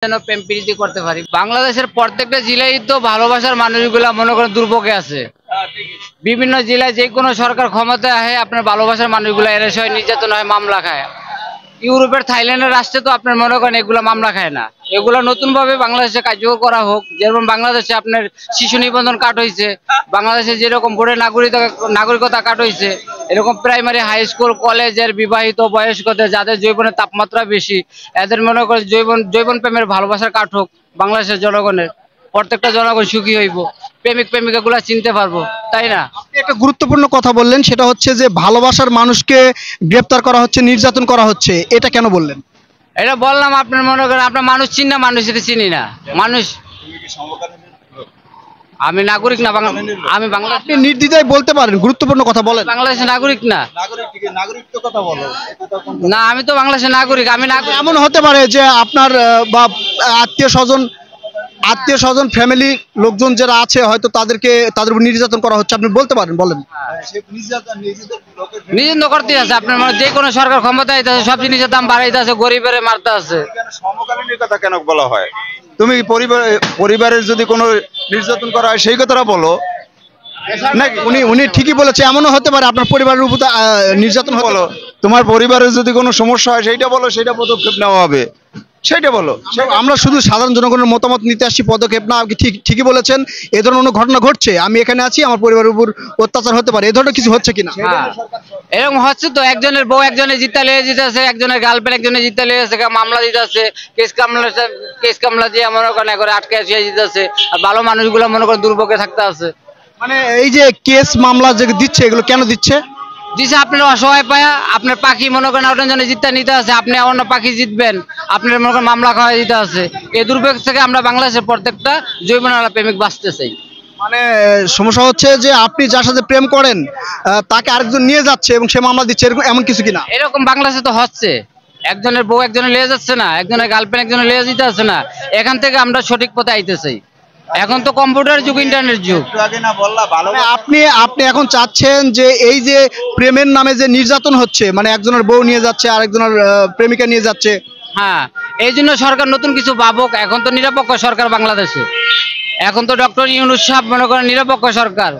যেন প্রেম প্রীতি করতে পারি। বাংলাদেশের প্রত্যেকটা জেলায় তো ভালোবাসার মানুষগুলা মনে করেন দুর্ভোগে আছে। বিভিন্ন জেলায় যে কোনো সরকার ক্ষমতায় আহে আপনার ভালোবাসার মানুষগুলা এর সঙ্গে নির্যাতন হয়, মামলা খায়। ইউরোপের থাইল্যান্ডের রাষ্ট্রে তো আপনার মনে করেন এগুলো মামলা খায় না। এগুলো নতুন ভাবে বাংলাদেশে কার্যকর করা হোক। যেমন বাংলাদেশে আপনার শিশু নিবন্ধন কাট হয়েছে, বাংলাদেশে যেরকম বোর্ডের নাগরিকতা কাট হয়েছে, এরকম প্রাইমারি হাই স্কুল কলেজের বিবাহিত বয়স্কদের যাদের জৈবনের তাপমাত্রা বেশি এদের মনে করেন জৈবন প্রেমের ভালোবাসার কাট হোক। বাংলাদেশের জনগণের প্রত্যেকটা জনগণ সুখী হইব, প্রেমিক প্রেমিকা গুলা চিনতে পারবো, তাই না? একটা গুরুত্বপূর্ণ কথা বললেন, সেটা হচ্ছে যে ভালোবাসার মানুষকে গ্রেপ্তার করা হচ্ছে, নির্যাতন করা হচ্ছে, এটা কেন বললেন? এটা বললাম আপনার মনে করেন আপনার মানুষ চিন না, মানুষের চিনি না মানুষ। আমি নাগরিক না, আমি বাংলা। আপনি নির্দ্বিধায় বলতে পারেন, গুরুত্বপূর্ণ কথা বলেন। বাংলাদেশের নাগরিক না, না আমি তো বাংলাদেশের নাগরিক। আমি এমন হতে পারে যে আপনার বা আত্মীয় স্বজন ফ্যামিলি লোকজন যারা আছে হয়তো তাদের উপর নির্যাতন করা হচ্ছে, আপনি বলতে পারেন, বলেন। নির্যাতন করতে আছে আপনার মানে যে কোনো সরকার ক্ষমতা আছে, সব জিনিসের দাম বাড়াইতে আছে, গরিবের মারতে আছে। সমকালীন কথা কেন বলা হয়? তুমি পরিবারের যদি কোনো নির্যাতন করা হয় সেই কথাটা বলো না, উনি ঠিকই বলেছে, এমনও হতে পারে আপনার পরিবারের উপর নির্যাতন বলো। তোমার পরিবারের যদি কোনো সমস্যা হয় সেইটা বলো, সেইটা পদক্ষেপ নেওয়া হবে, সেইটা বলো। আমরা শুধু সাধারণ জনগণের মতামত নিতে আসছি, পদক্ষেপ না। আপনি ঠিকই বলেছেন, এ ধরনের কোনো ঘটনা ঘটছে, আমি এখানে আছি, আমার পরিবারের উপর অত্যাচার হতে পারে, এ ধরনের কিছু হচ্ছে কিনা? এরকম হচ্ছে তো, একজনের বউ একজনের জিতা লিয়ে যেতে আছে, একজনের গার্লফ্রেন্ড একজনের জিতা লিয়ে আছে, মামলা দিতে আছে, কেস কামলা দিয়ে মনে করেন করে আটকে আসিয়ে দিতে আছে। আর ভালো মানুষগুলো মনে করেন দুর্ভোগে থাকতে আছে। মানে এই যে কেস মামলা যে দিচ্ছে, এগুলো কেন দিচ্ছে? দিছে আপনার অসহায় পায়া, আপনার পাখি মনে করেন অন্যজনের জিততে নিতে আছে, আপনি অন্য পাখি জিতবেন, আপনার মনে করেন মামলা খাওয়া দিতে আছে। এই দুর্ভোগ থেকে আমরা বাংলাদেশের প্রত্যেকটা জৈবনালা প্রেমিক বাঁচতে চাই। মানে সমস্যা হচ্ছে যে আপনি যার সাথে প্রেম করেন তাকে আরেকজন নিয়ে যাচ্ছে এবং সে মামলা দিচ্ছে, এমন কিছু কিনা? এরকম বাংলাদেশে তো হচ্ছে, একজনের বউ একজনের লিয়ে যাচ্ছে না, একজনের গার্লফ্রেন্ড একজনের লিয়ে যেতে আছে না। এখান থেকে আমরা সঠিক পথে আইতে চাই। এখন তো কম্পিউটার যুগ, ইন্টারনেট যুগ। মানে আপনি এখন চাচ্ছেন যে এই যে প্রেমের নামে যে নির্যাতন হচ্ছে, মানে একজনের বউ নিয়ে যাচ্ছে, আরেকজনের প্রেমিকা নিয়ে যাচ্ছে। হ্যাঁ, এই জন্য সরকার নতুন কিছু ভাবুক। এখন তো নিরপেক্ষ সরকার বাংলাদেশে, এখন তো ডক্টর ইউনূস সাহেব মনে করেন নিরপেক্ষ সরকার।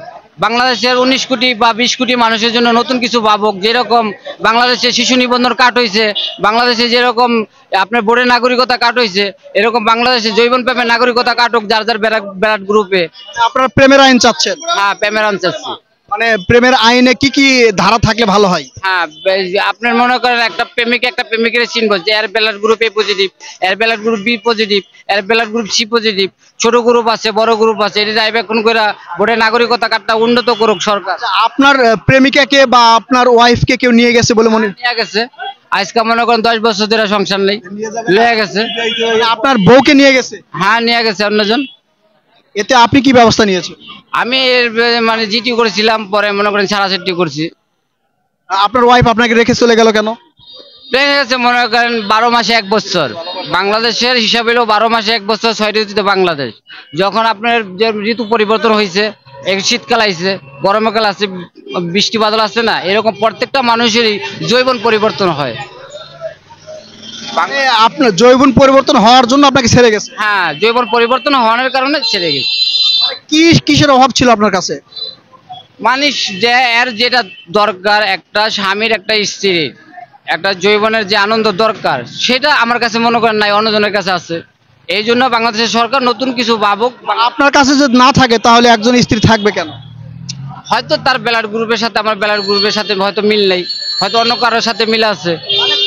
বাংলাদেশের 19 কোটি বা 20 কোটি মানুষের জন্য নতুন কিছু ভাবুক। যেরকম বাংলাদেশে শিশু নিবন্ধন কাট হয়েছে, বাংলাদেশে যেরকম আপনার বোর্ডের নাগরিকতা কাট হয়েছে, এরকম বাংলাদেশে জৈবন প্রেমের নাগরিকতা কাটুক যার যার ব্যারাট গ্রুপে। আপনারা প্রেমের আইন চাচ্ছেন? হ্যাঁ, প্রেমের আইন চাচ্ছি। মানে প্রেমের আইনে কি কি ধারা থাকলে ভালো হয়? হ্যাঁ, আপনার মনে করেন একটা প্রেমিকের চিনবো যে এর ব্লাড গ্রুপ এ পজিটিভ, এর ব্লাড গ্রুপ বি পজিটিভ, এর ব্লাড গ্রুপ সি পজিটিভ। ছোট গ্রুপ আছে, বড় গ্রুপ আছে, এটা যাইবে কোন করে ভোটের নাগরিকতা কার্ডটা উন্নত করুক সরকার। আপনার প্রেমিকাকে বা আপনার ওয়াইফকে কেউ নিয়ে গেছে বলে মনে? নিয়ে গেছে, আজকে মনে করেন 10 বছর ধরে সংসার নেই, নিয়ে গেছে। আপনার বউকে নিয়ে গেছে? হ্যাঁ, নিয়ে গেছে অন্যজন। এতে আপনি কি ব্যবস্থা নিয়েছেন? আমি মানে জিটি করেছিলাম, পরে মনে করেন ছাড়াছাড়ি করছি। আপনার ওয়াইফ আপনাকে রেখে চলে গেল কেন? রেখে গেছে মনে করেন 12 মাসে 1 বছর। বাংলাদেশের হিসাব হলো 12 মাসে 1 বছর, 6 ঋতুতে বাংলাদেশ। যখন আপনার যে ঋতু পরিবর্তন হয়েছে, শীতকাল আইছে, গরমকাল আছে, বৃষ্টি বাদল আছে না, এরকম প্রত্যেকটা মানুষেরই জৈবন পরিবর্তন হয়। আপনার জৈবন পরিবর্তন হওয়ার জন্য আপনাকে ছেড়ে গেছে? হ্যাঁ, জৈবন পরিবর্তন হওয়ার কারণে ছেড়ে গেছে। কিসের অভাব ছিল আপনার কাছে? মানুষ যে এর যেটা দরকার, একটা স্বামীর একটা স্ত্রীর একটা জৈবনের যে আনন্দ দরকার, সেটা আমার কাছে মনে করেন নাই, অন্যজনের কাছে আছে। এই জন্য বাংলাদেশের সরকার নতুন কিছু ভাবুক। আপনার কাছে যদি না থাকে তাহলে একজন স্ত্রী থাকবে কেন? হয়তো তার ব্লাড গ্রুপের সাথে আমার ব্লাড গ্রুপের সাথে হয়তো মিল নেই, হয়তো অন্য কারোর সাথে মিল আছে।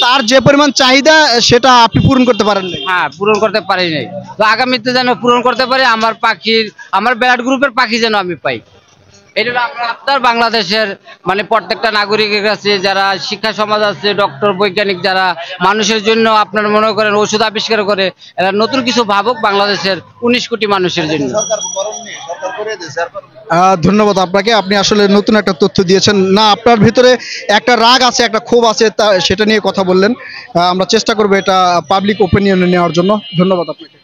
তার যে পরিমাণ চাহিদা সেটা আপনি পূরণ করতে পারেন না? হ্যাঁ, পূরণ করতে পারি নাই, তো আগামীতে যেন পূরণ করতে পারি। আমার ব্লাড গ্রুপের পাখি যেন আমি পাই। এটা আপনার বাংলাদেশের মানে প্রত্যেকটা নাগরিকের কাছে, যারা শিক্ষা সমাজ আছে, ডক্টর বৈজ্ঞানিক যারা মানুষের জন্য আপনার মনে করেন ওষুধ আবিষ্কার করে, এরা নতুন কিছু ভাবুক বাংলাদেশের 19 কোটি মানুষের জন্য। ধন্যবাদ আপনাকে, আপনি আসলে নতুন একটা তথ্য দিয়েছেন। না, আপনার ভিতরে একটা রাগ আছে, একটা ক্ষোভ আছে, সেটা নিয়ে কথা বললেন। আমরা চেষ্টা করবো এটা পাবলিক ওপিনিয়নে নেওয়ার জন্য। ধন্যবাদ আপনাকে।